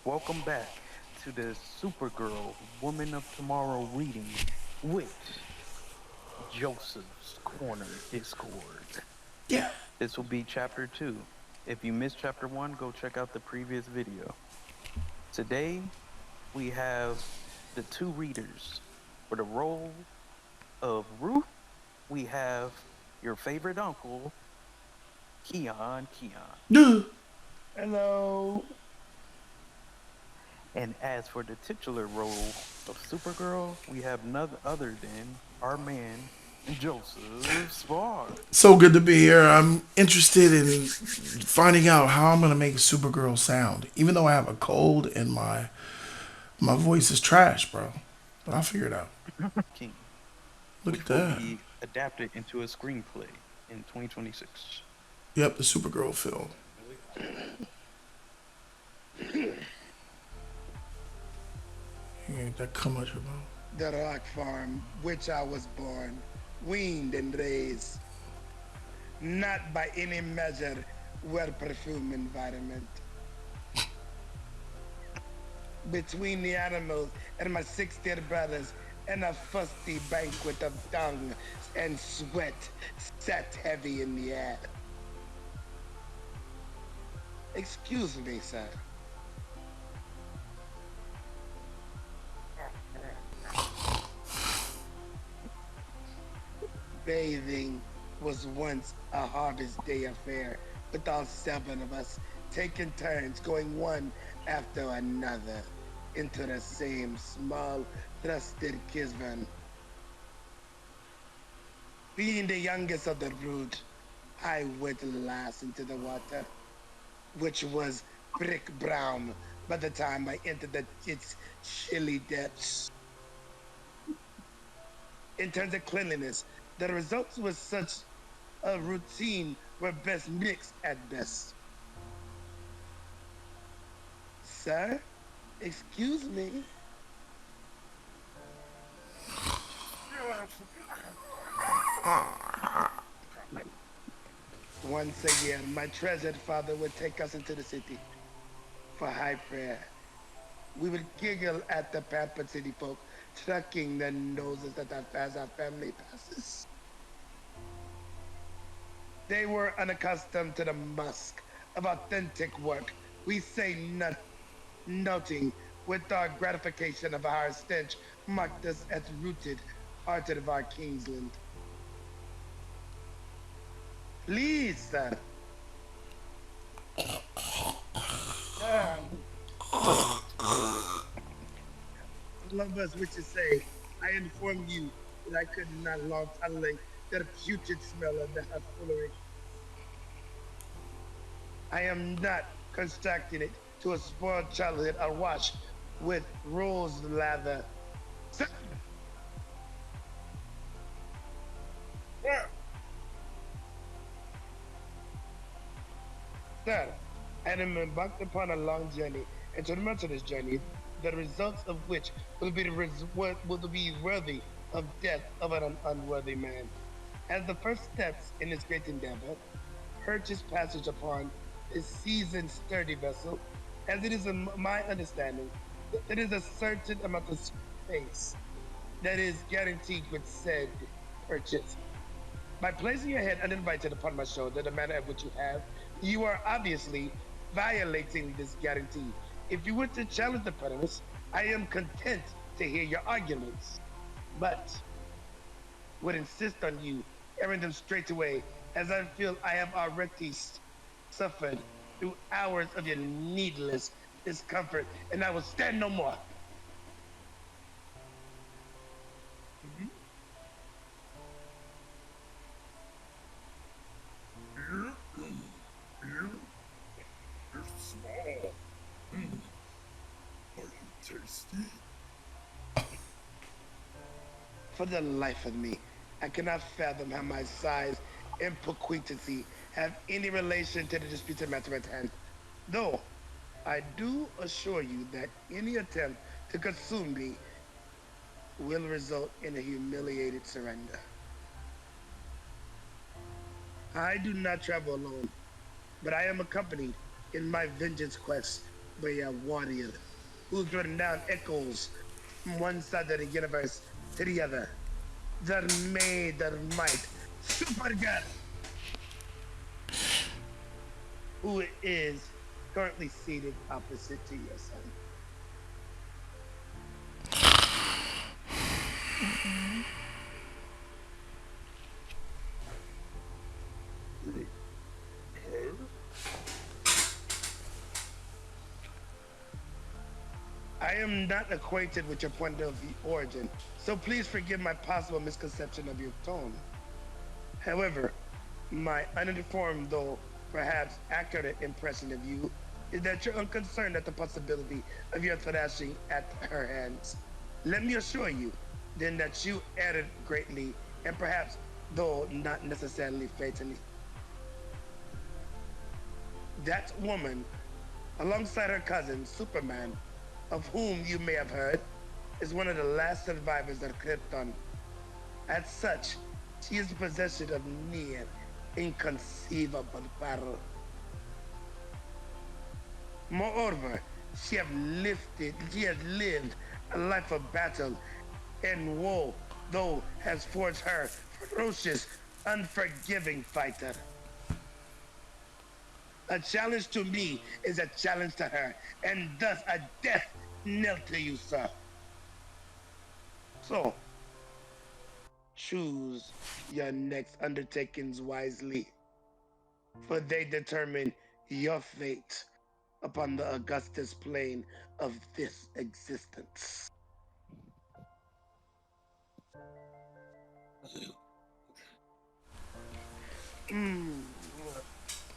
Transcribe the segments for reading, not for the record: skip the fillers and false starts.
Welcome back to the Supergirl Woman of Tomorrow reading with Joseph's Corner Discord. Yeah. This will be chapter 2. If you missed chapter 1, go check out the previous video. Today, we have the two readers. For the role of Ruth, we have your favorite uncle, Keon. Duh. Hello. And as for the titular role of Supergirl, we have none other than our man, Joseph Spar. So good to be here. I'm interested in finding out how I'm gonna make Supergirl sound. Even though I have a cold and my voice is trash, bro. But I'll figure it out. King, Look at which will that. be adapted into a screenplay in 2026. Yep, the Supergirl film. You ain't that come much about. The rock farm, which I was born, weaned and raised, not by any measure well perfumed environment. Between the animals and my 6 dear brothers, and a fusty banquet of dung and sweat sat heavy in the air. Excuse me, sir. Bathing was once a harvest day affair, with all 7 of us taking turns going one after another into the same small, trusted cavern. Being the youngest of the brood, I went last into the water, which was brick brown by the time I entered its chilly depths. In terms of cleanliness, the results was such a routine were best mixed at best. Sir, excuse me. Once a year, my treasured father would take us into the city for high prayer. We would giggle at the pampered city folk, tucking their noses at us as our family passes. They were unaccustomed to the musk of authentic work. We say nothing with our gratification of our stench marked us as rooted, hearted of our Kingsland. Please, sir. Lovers which to say, I inform you that I could not long tolerate the putrid smell of the foolery. I am not constructing it to a spoiled childhood awash with rose lather. Sir, sir, I am embarked upon a long journey, and to remember this journey, the results of which will be worthy of death of an unworthy man. As the first steps in this great endeavor, purchase passage upon a seasoned, sturdy vessel, as it is in my understanding that there is a certain amount of space that is guaranteed with said purchase. By placing your head uninvited upon my shoulder, the manner in which you have, you are obviously violating this guarantee. If you were to challenge the premise, I am content to hear your arguments, but would insist on you airing them straight away, as I feel I have already suffered through hours of your needless discomfort, and I will stand no more. Mhm. You're small. Are you tasty? For the life of me, I cannot fathom how my size and piquancy have any relation to the disputed matter at hand. Though I do assure you that any attempt to consume me will result in a humiliated surrender. I do not travel alone, but I am accompanied in my vengeance quest but a warrior who's written down echoes from one side of the universe to the other. The maid of might, Supergirl, who is currently seated opposite to your son. I am not acquainted with your point of origin, so please forgive my possible misconception of your tone. However, my uninformed, though perhaps accurate impression of you is that you're unconcerned at the possibility of your thrashing at her hands. Let me assure you, then, that you erred greatly, and perhaps, though not necessarily fatally. That woman, alongside her cousin, Superman, of whom you may have heard, is one of the last survivors of Krypton. As such, she is possessed of near inconceivable power. Moreover, she has lived a life of battle and woe, though has forged her ferocious, unforgiving fighter. A challenge to me is a challenge to her, and thus a death knell to you, sir. So, choose your next undertakings wisely, for they determine your fate upon the Augustus plane of this existence. Mm,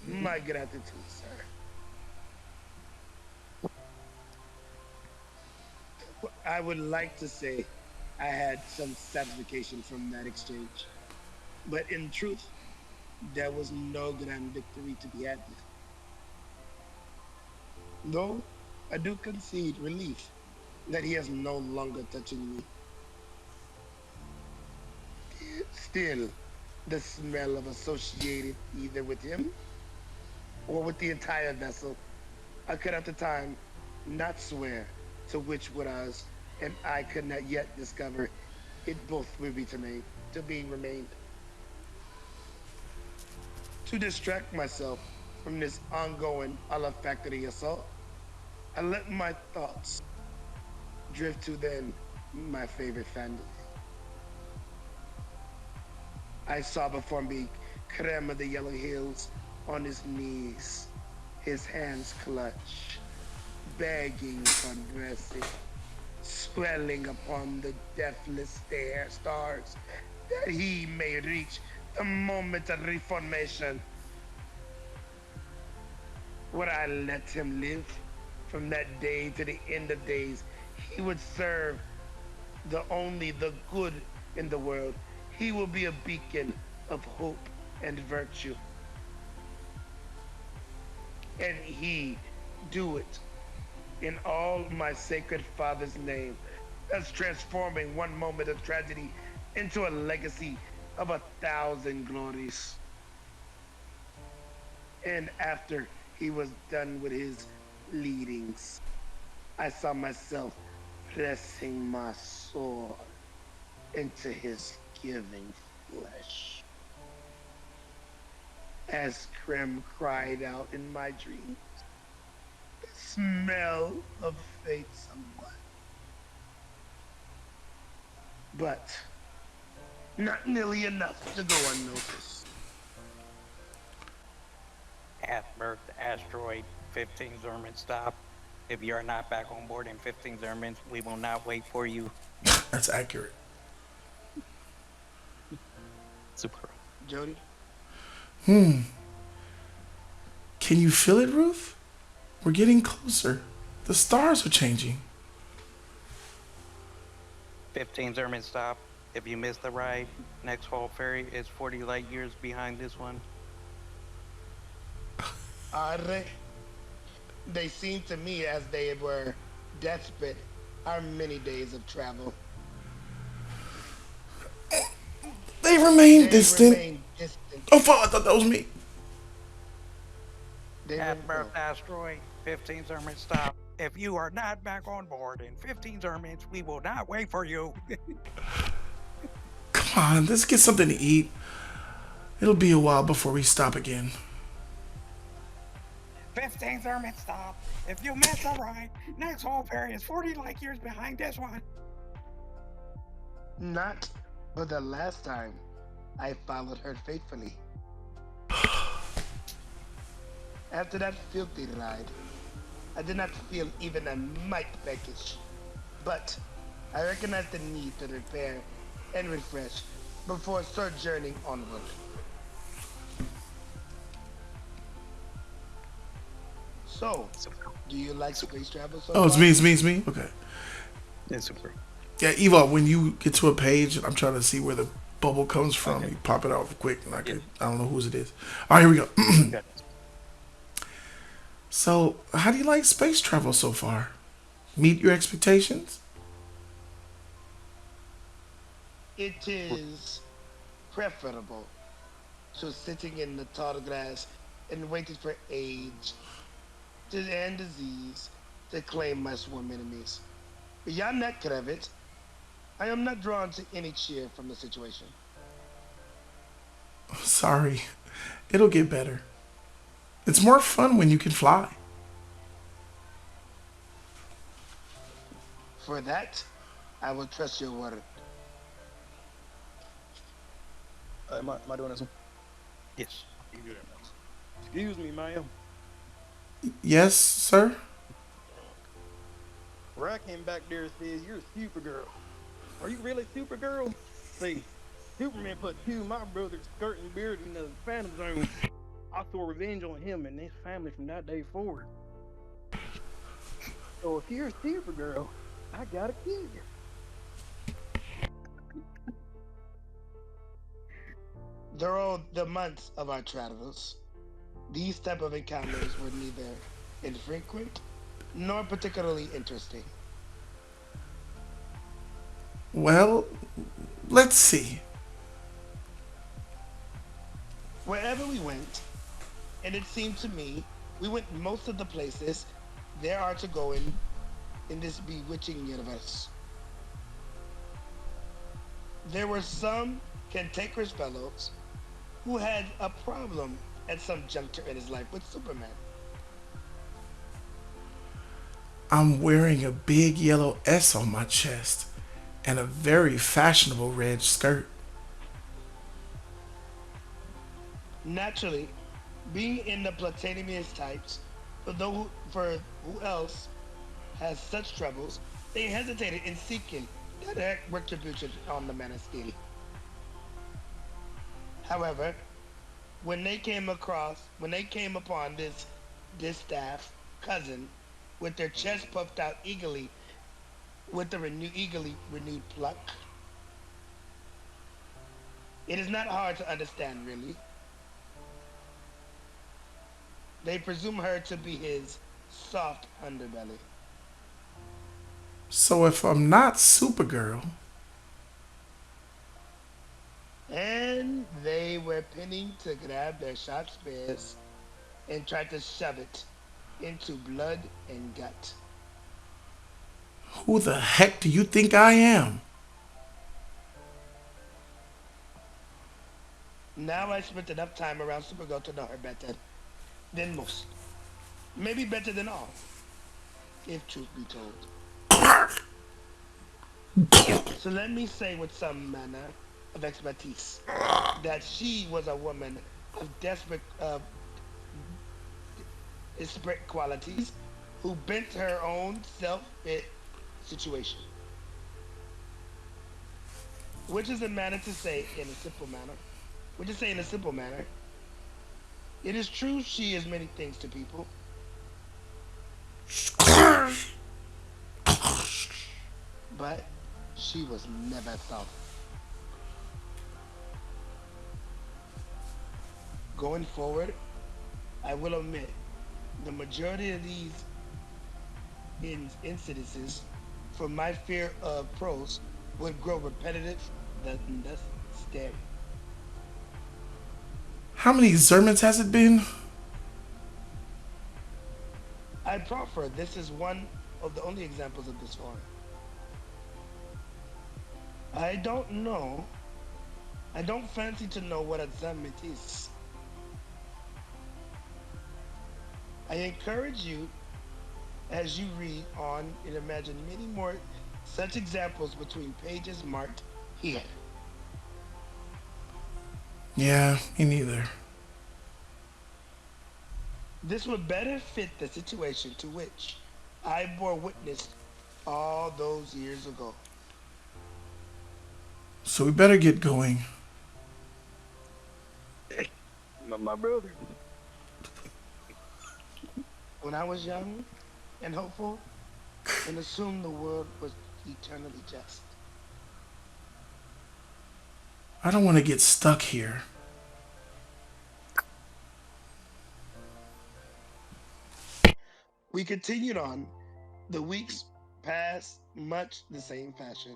my gratitude, sir. I would like to say I had some satisfaction from that exchange, but in truth, there was no grand victory to be had. Though I do concede relief that he is no longer touching me. Still, the smell of associated either with him or with the entire vessel, I could at the time not swear to which was, and I could not yet discover it both will be to be remained. To distract myself from this ongoing olfactory assault, I let my thoughts drift to then my favorite fantasy. I saw before me Creme of the Yellow Hills on his knees, his hands clutched, begging for mercy, swelling upon the deathless stars, that he may reach the moment of reformation. Would I let him live? From that day to the end of days, he would serve the good in the world. He will be a beacon of hope and virtue. And he do it in all my sacred father's name, thus transforming one moment of tragedy into a legacy of 1,000 glories. And after he was done with his leadings, I saw myself pressing my sword into his giving flesh. As Krem cried out in my dream, the smell of fate somewhat. But not nearly enough to go unnoticed. At birth, asteroid 15 Zerman stop. If you are not back on board in 15 Zermans, we will not wait for you. That's accurate. Supergirl. Jody? Can you feel it, Ruth? We're getting closer. The stars are changing. 15 Zerman stop. If you miss the ride, next Fall Ferry is 40 light years behind this one. Arre. They seemed to me as they were desperate our many days of travel. They remain They distant. remain distant. Oh, fuck, I thought that was me. They At were, birth, asteroid 15 Zerman stop. If you are not back on board in 15 Zermans, we will not wait for you. Come on, let's get something to eat. It'll be a while before we stop again. 15 Zerman stop. If you miss a ride, next whole ferry is 40 light years behind this one. Not for the last time I followed her faithfully. After that filthy ride, I did not feel even a mite peckish, but I recognized the need to repair and refresh before sojourning onward. So, do you like space travel so Oh, it's far? me, it's me, it's me? Okay. It's super. Yeah, Eva, when you get to a page, I'm trying to see where the bubble comes from. Okay. You pop it out quick, and Yeah. I don't know whose it is. All right, here we go. Got it. So, how do you like space travel so far? Meet your expectations? It is preferable to sitting in the tall grass and waiting for age and disease to claim my swarm enemies. Beyond that crevice, I am not drawn to any cheer from the situation. Sorry, it'll get better. It's more fun when you can fly. For that, I will trust your word. Am I doing this one? Yes. Excuse me, ma'am. Yes, sir? Where I came back there says you're Supergirl. Are you really Supergirl? See, Superman put two of my brother's skirt and beard in the Phantom Zone. I saw revenge on him and his family from that day forward. So if you're Supergirl, I gotta kill you. Throughout the months of our travels, these type of encounters were neither infrequent nor particularly interesting. Well, let's see. Wherever we went, and it seemed to me we went most of the places there are to go in this bewitching universe. There were some cantankerous fellows who had a problem at some juncture in his life with Superman. I'm wearing a big yellow S on my chest and a very fashionable red skirt. Naturally, being in the platinumous types, for who else has such troubles, they hesitated in seeking direct retribution on the man of steel. However, when they came upon this staff cousin with their chest puffed out eagerly, with the eagerly renewed pluck, it is not hard to understand, really. They presume her to be his soft underbelly. So if I'm not Supergirl, And they were pinning to grab their sharp spears and try to shove it into blood and gut. who the heck do you think I am? Now I spent enough time around Supergirl to know her better than most. Maybe better than all, if truth be told. So let me say with some manner of expertise that she was a woman of desperate qualities who bent her own self-fit situation. Which is a manner to say in a simple manner. It is true she is many things to people. But she was never soft. Going forward, I will admit the majority of these incidences from my fear of pros would grow repetitive and thus scary. How many Zermans has it been? I I proffer this is one of the only examples of this form. I don't know. I don't fancy to know what assignment is. I encourage you as you read on and imagine many more such examples between pages marked here. Yeah, me neither. This would better fit the situation to which I bore witness all those years ago. So we better get going. My brother. When I was young and hopeful and assumed the world was eternally just. I don't want to get stuck here. We continued on. The weeks passed much the same fashion.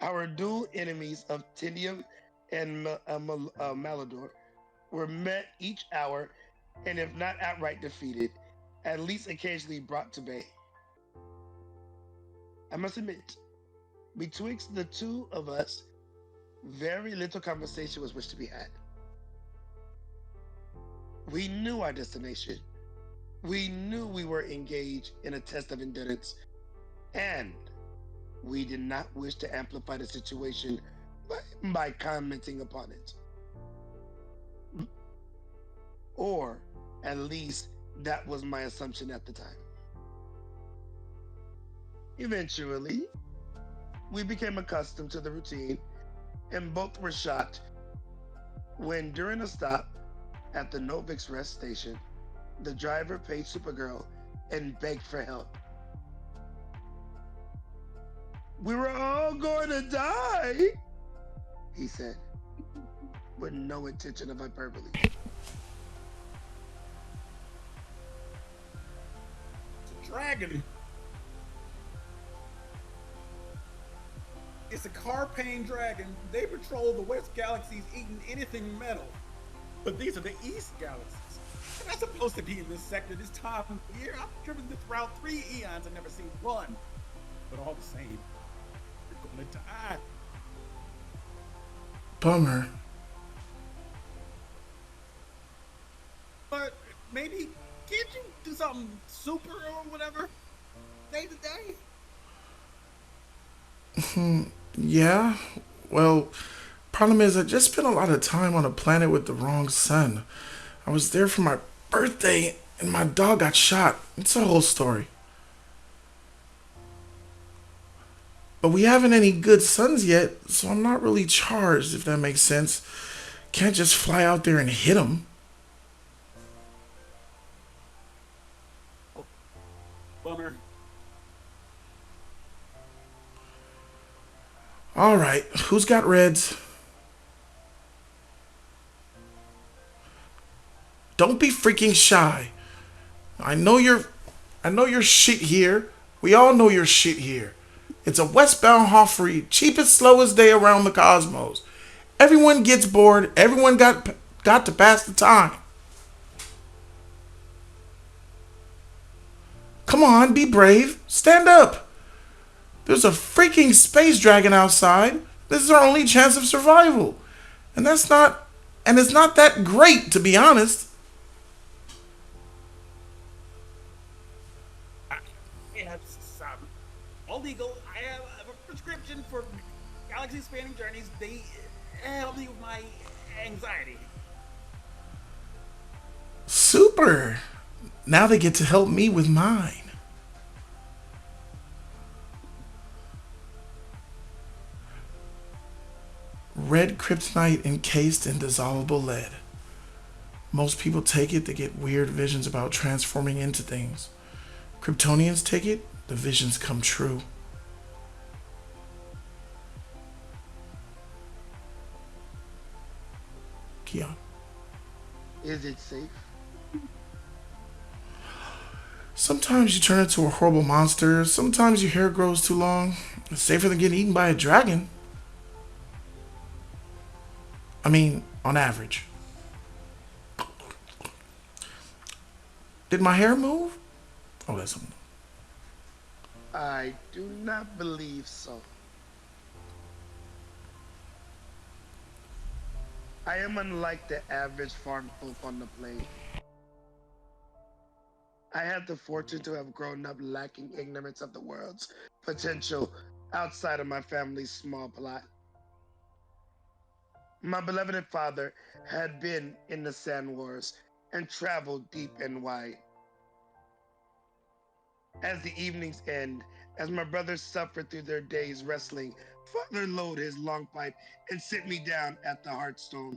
Our dual enemies of Tinium and Malador were met each hour, and if not outright defeated, at least occasionally brought to bay. I must admit, betwixt the two of us, very little conversation was wish to be had. We knew our destination. We knew we were engaged in a test of endurance, and we did not wish to amplify the situation by commenting upon it. Or at least that was my assumption at the time. Eventually, we became accustomed to the routine, and both were shocked when, during a stop at the Novix rest station, the driver paid Supergirl and begged for help. "We were all going to die," he said, with no intention of hyperbole. It's a dragon. It's a car-paying dragon. They patrol the West Galaxies eating anything metal. But these are the East Galaxies. I'm not supposed to be in this sector this time of year. I've driven this route 3 eons and never seen one. But all the same, you're gonna die. Bummer. But maybe, can't you do something super or whatever? Day to day? Yeah. Well, problem is I just spent a lot of time on a planet with the wrong sun. I was there for my birthday and my dog got shot. It's a whole story. But we haven't any good suns yet, so I'm not really charged, if that makes sense. Can't just fly out there and hit them. Bummer. All right, who's got reds? Don't be freaking shy. I know you're shit here. We all know you're shit here. It's a westbound Hoffrey, cheapest, slowest day around the cosmos. Everyone gets bored. Everyone got to pass the time. Come on, be brave. Stand up. There's a freaking space dragon outside. This is our only chance of survival. And it's not that great, to be honest. Yes, all legal. I have a prescription for galaxy-spanning journeys. They help me with my anxiety. Super. Now they get to help me with mine. Red kryptonite encased in dissolvable lead. Most people take it to get weird visions about transforming into things. Kryptonians take it, the visions come true. Keon. Is it safe? Sometimes you turn into a horrible monster. Sometimes your hair grows too long. It's safer than getting eaten by a dragon. I mean, on average. Did my hair move? Oh, that's something. I do not believe so. I am unlike the average farm folk on the plain. I had the fortune to have grown up lacking ignorance of the world's potential outside of my family's small plot. My beloved father had been in the sand wars and traveled deep and wide. As the evenings end, as my brothers suffered through their days wrestling, father loaded his long pipe and sit me down at the hearthstone.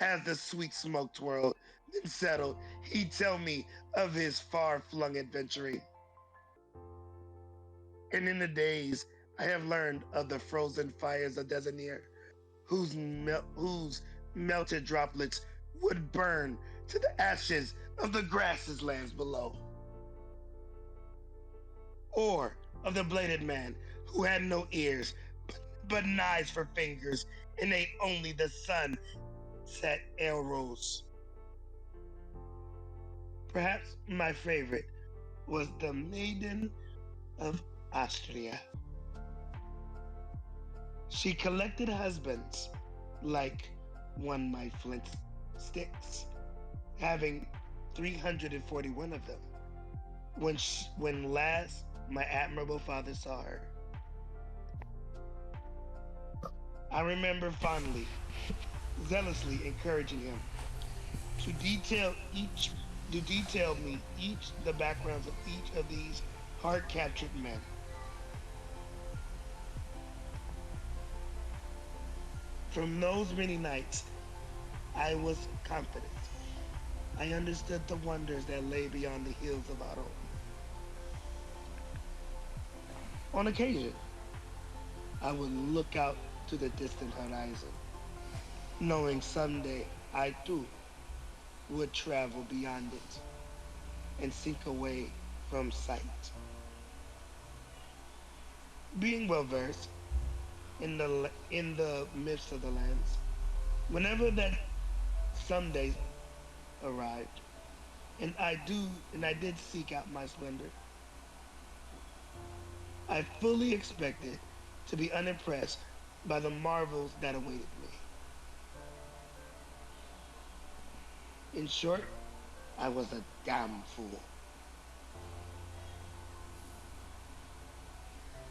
As the sweet smoke twirled, then settled, he'd tell me of his far-flung adventuring. And in the days I have learned of the frozen fires of Desanir, whose melted droplets would burn to the ashes of the grasses lands below. Or of the bladed man who had no ears but knives for fingers and ate only the sun set arrows. Perhaps my favorite was the Maiden of Austria. She collected husbands like one my flint sticks, having 341 of them. When last my admirable father saw her, I remember fondly, zealously encouraging him to detail me each the backgrounds of each of these hard captured men. From those many nights, I was confident. I understood the wonders that lay beyond the hills of our own. On occasion, I would look out to the distant horizon, knowing someday I too would travel beyond it and sink away from sight. Being well versed in the myths of the lands, whenever that someday arrived, and I did seek out my splendor, I fully expected to be unimpressed by the marvels that awaited me. In short, I was a damn fool.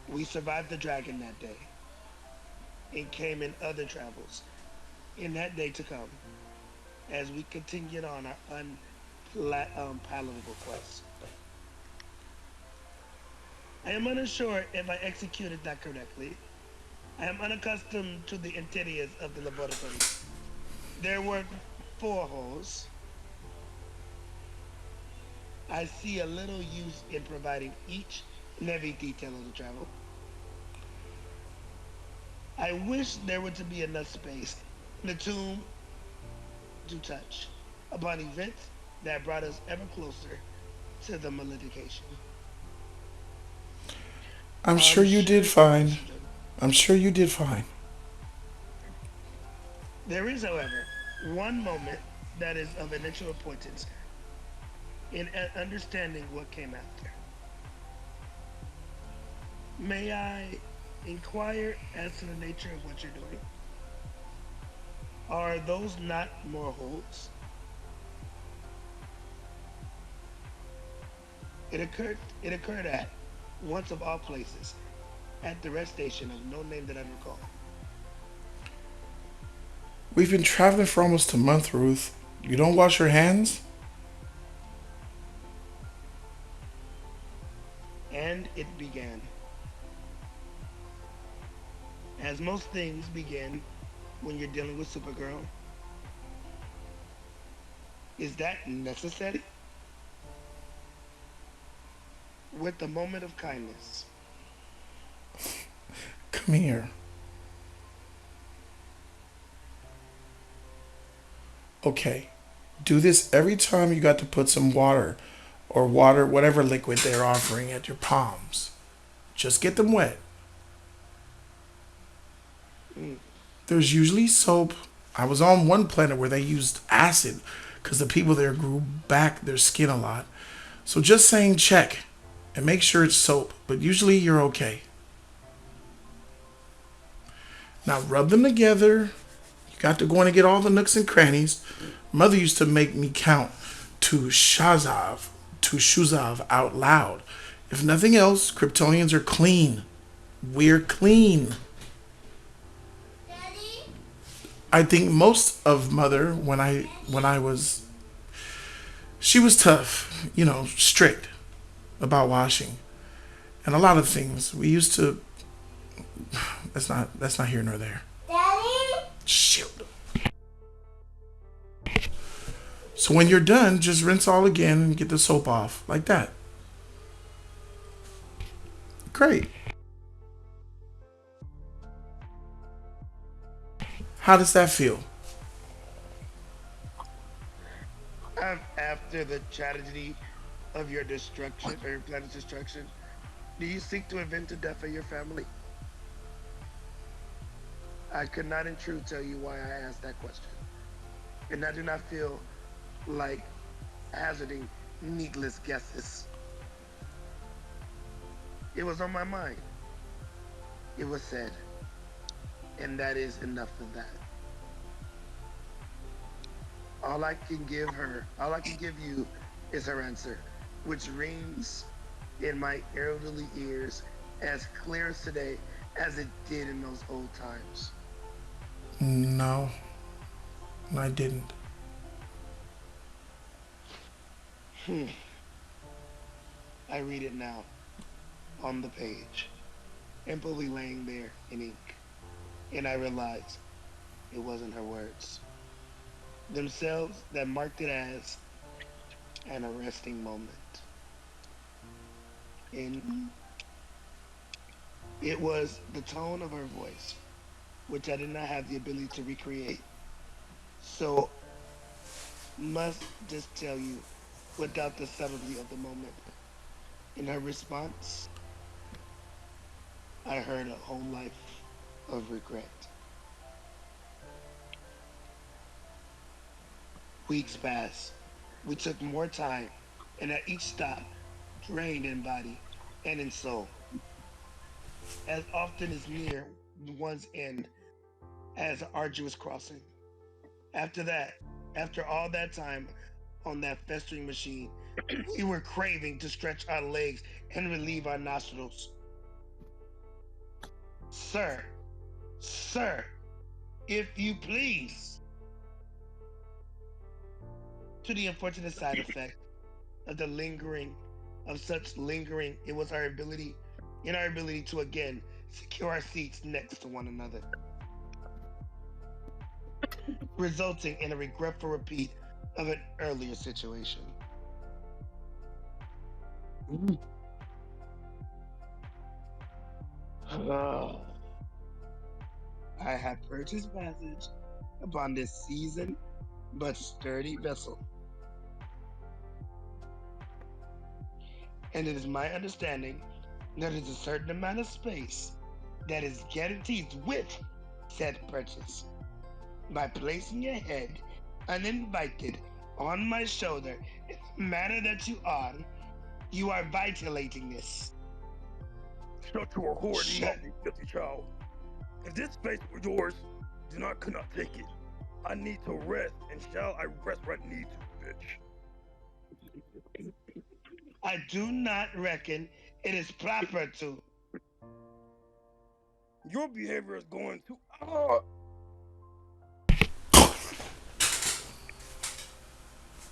We survived the dragon that day and came in other travels in that day to come as we continued on our unpalatable quest. I am unsure if I executed that correctly. I am unaccustomed to the interiors of the laboratory. There were 4 holes. I see a little use in providing each and every detail of the travel. I wish there were to be enough space in the tomb to touch upon events that brought us ever closer to the malidication. I'm sure I'm you sure did you fine. should. I'm sure you did fine. There is, however, one moment that is of initial importance in understanding what came after. May I inquire as to the nature of what you're doing? Are those not more holds? It occurred at, once of all places, at the rest station of no name that I recall. We've been traveling for almost a month, Ruth. You don't wash your hands? And it began. As most things begin when you're dealing with Supergirl. Is that necessary? With a moment of kindness. Come here. Okay. Do this every time you got to put some water or whatever liquid they're offering at your palms. Just get them wet. Mm. There's usually soap. I was on one planet where they used acid because the people there grew back their skin a lot. So just saying check and make sure it's soap, but usually you're okay. Now rub them together. You got to go in and get all the nooks and crannies. Mother used to make me count to Shuzav out loud. If nothing else, Kryptonians are clean. We're clean. I think most of Mother when I was she was tough, strict about washing and a lot of things. We used to that's not here nor there. Daddy? Shoot. So when you're done, just rinse all again and get the soap off like that. Great. How does that feel? After the tragedy of your destruction or your planet's destruction, do you seek to avenge the death of your family? I could not in truth tell you why I asked that question. And I do not feel like hazarding needless guesses. It was on my mind. It was said. And that is enough of that. All I can give you is her answer, which rings in my elderly ears as clear as today as it did in those old times. No, I didn't. I read it now on the page, emptily laying there in ink, and I realize it wasn't her words themselves that marked it as an arresting moment. And it was the tone of her voice, which I did not have the ability to recreate. So, must just tell you, without the subtlety of the moment. In her response, I heard a whole life of regret. Weeks passed. We took more time, and at each stop, drained in body and in soul. As often as near one's end as an arduous crossing. After that, after all that time on that festering machine, we were craving to stretch our legs and relieve our nostrils. Sir, sir, if you please. To the unfortunate side effect of the lingering, of such lingering, it was in our ability to again secure our seats next to one another, resulting in a regretful repeat of an earlier situation. I have purchased passage upon this seasoned but sturdy vessel, and it is my understanding that there is a certain amount of space that is guaranteed with said purchase. By placing your head uninvited on my shoulder in the manner that you are vitalating this. Shut your horrid mouth, Shut. you filthy child. If this space were yours, could not take it. I need to rest, and shall I rest where I need to, bitch. I do not reckon it is proper to. Your behavior is going to. Ah!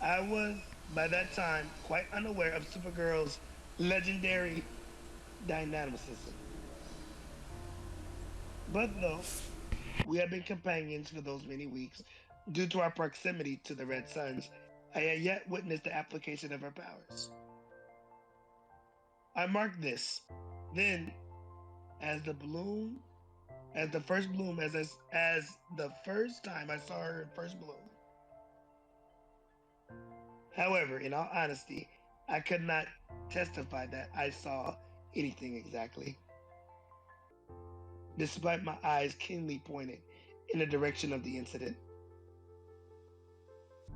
I was, by that time, quite unaware of Supergirl's legendary dynamicism. But though we have been companions for those many weeks, due to our proximity to the Red Suns, I had yet witnessed the application of her powers. I marked this. Then, as the bloom, as the first bloom, as the first time I saw her in first bloom. However, in all honesty, I could not testify that I saw anything exactly, despite my eyes keenly pointing in the direction of the incident.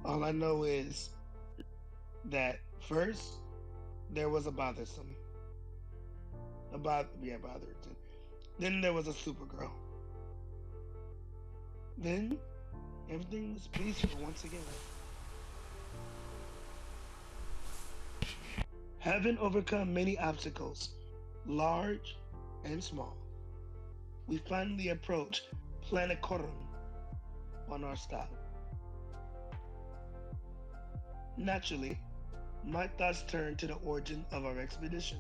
All I know is that first there was a bothersome. Bothersome. Then there was a Supergirl. Then everything was peaceful once again. Having overcome many obstacles, large and small, we finally approach Planet Coron on our stop. Naturally, my thoughts turned to the origin of our expedition.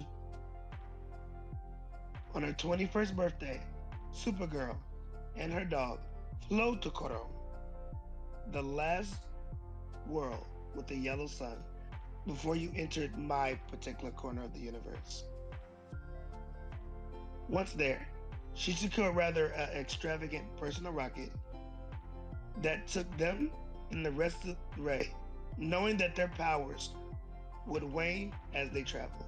On her 21st birthday, Supergirl and her dog flew to Coron, the last world with a yellow sun, before you entered my particular corner of the universe. Once there, she secured rather extravagant personal rocket that took them and the rest of the Ray, knowing that their powers would wane as they traveled.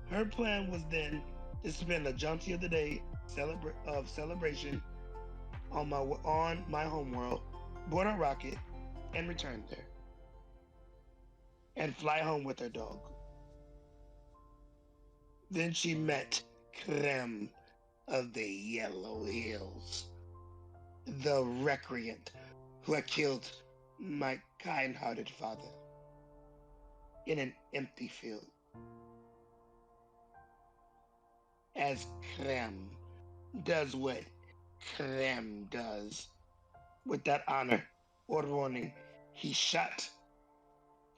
Her plan was then to spend a jaunty of the day celebration on my homeworld, board a rocket, and return there, and fly home with her dog. Then she met Creme of the Yellow Hills, the recreant who had killed my kind-hearted father in an empty field. As Creme does what Creme does, without honor or warning, he shot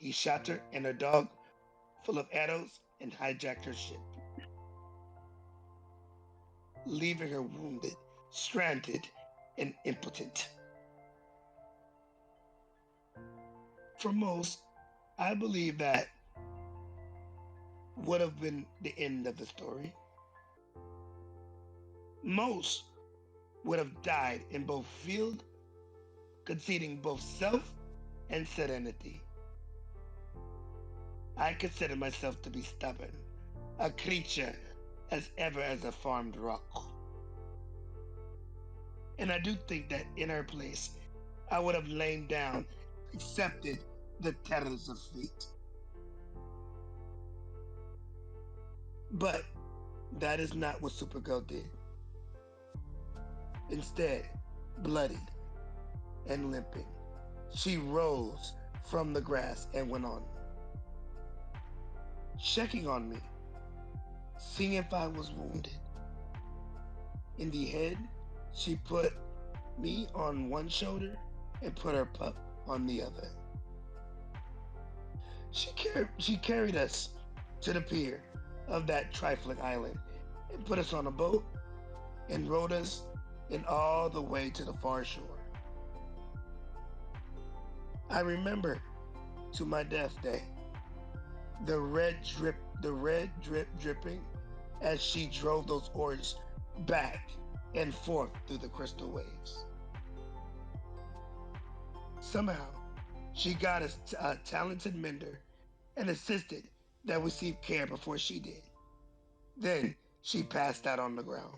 her and her dog full of arrows and hijacked her ship, leaving her wounded, stranded, and impotent. For most, I believe that would have been the end of the story. Most would have died in both field, conceding both self and serenity. I consider myself to be stubborn, a creature as ever as a farmed rock. And I do think that in her place, I would have lain down, accepted the terrors of fate. But that is not what Supergirl did. Instead, bloodied and limping, she rose from the grass and went on, checking on me, seeing if I was wounded. In the head, she put me on one shoulder and put her pup on the other. She carried us to the pier of that trifling island and put us on a boat and rowed us in all the way to the far shore. I remember to my death day the red drip dripping as she drove those oars back and forth through the crystal waves. Somehow, she got a talented mender and insisted that we receive care before she did. Then she passed out on the ground.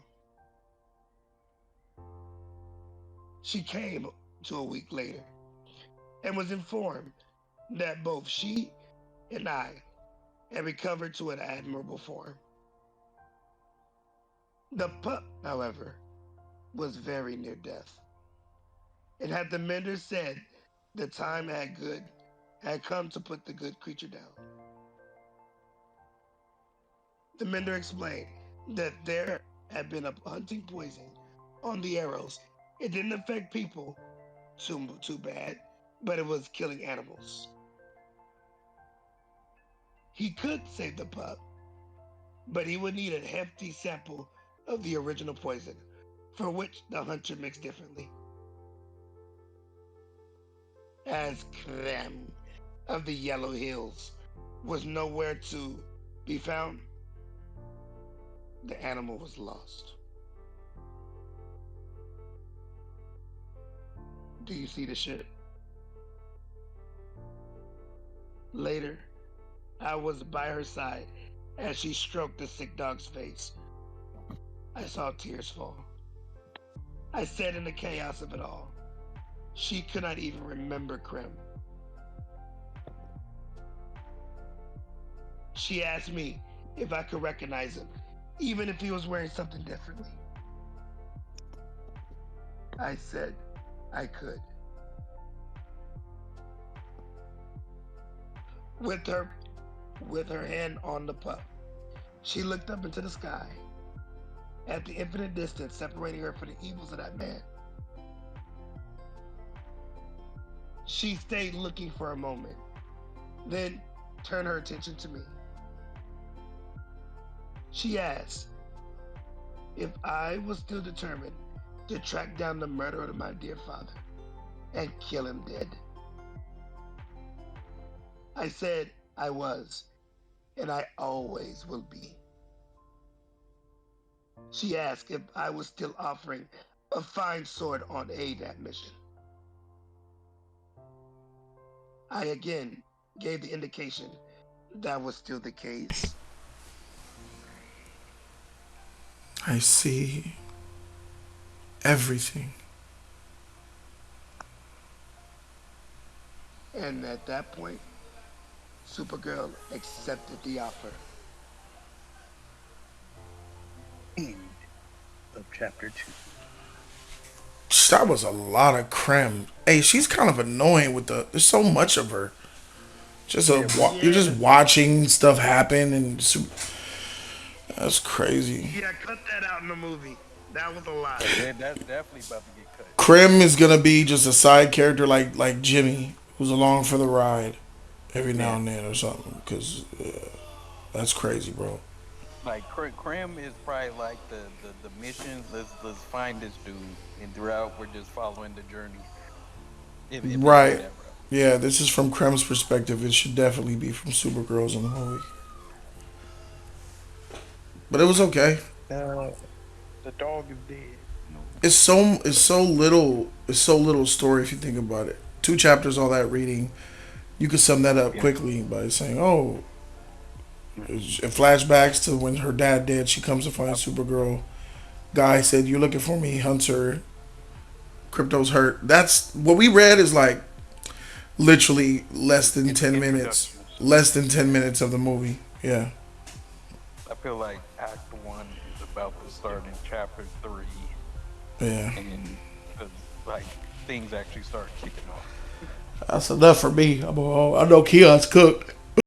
She came to a week later and was informed that both she and I had recovered to an admirable form. The pup, however, was very near death. And had the mender said the time had come to put the good creature down. The mender explained that there had been a hunting poison on the arrows. It didn't affect people too bad, but it was killing animals. He could save the pup, but he would need a hefty sample of the original poison, for which the hunter mixed differently. As Creme of the Yellow Hills was nowhere to be found, the animal was lost. Do you see the ship? Later, I was by her side as she stroked the sick dog's face. I saw tears fall. I said in the chaos of it all, She could not even remember Krim. She asked me if I could recognize him, even if he was wearing something differently. I said I could. With her with her hand on the pup, she looked up into the sky at the infinite distance separating her from the evils of that man. She stayed looking for a moment, then turned her attention to me. She asked if I was still determined to track down the murderer of my dear father and kill him dead. I said I was, and I always will be. She asked if I was still offering a fine sword on aid that mission. I again gave the indication that was still the case. I see everything. And at that point, Supergirl accepted the offer. End of chapter 2. That was a lot of creme. Hey, she's kind of annoying with there's so much of her. You're just watching stuff happen, and that's crazy. Yeah, cut that out in the movie. That was a lot. Yeah, that's definitely about to get cut. Krim is gonna be just a side character like Jimmy, who's along for the ride every now and then or something. Because that's crazy, bro. Like Krim is probably like the mission. Let's find this dude, and throughout we're just following the journey. If they do Right. that route. Yeah, this is from Krim's perspective. It should definitely be from Supergirl's in the movie. But it was okay. The dog is dead. It's so little story if you think about it. 2 chapters, all that reading. You could sum that up quickly by saying, "Oh, it flashbacks to when her dad died. She comes to find Supergirl. Guy said, 'You're looking for me.' He hunts her. Crypto's hurt." That's what we read. Is like literally less than 10 minutes. Less than 10 minutes of the movie. Yeah. I feel like Act 1 is about to start in chapter 3, Yeah. and like things actually start kicking off. That's enough for me. I know Keon's cooked.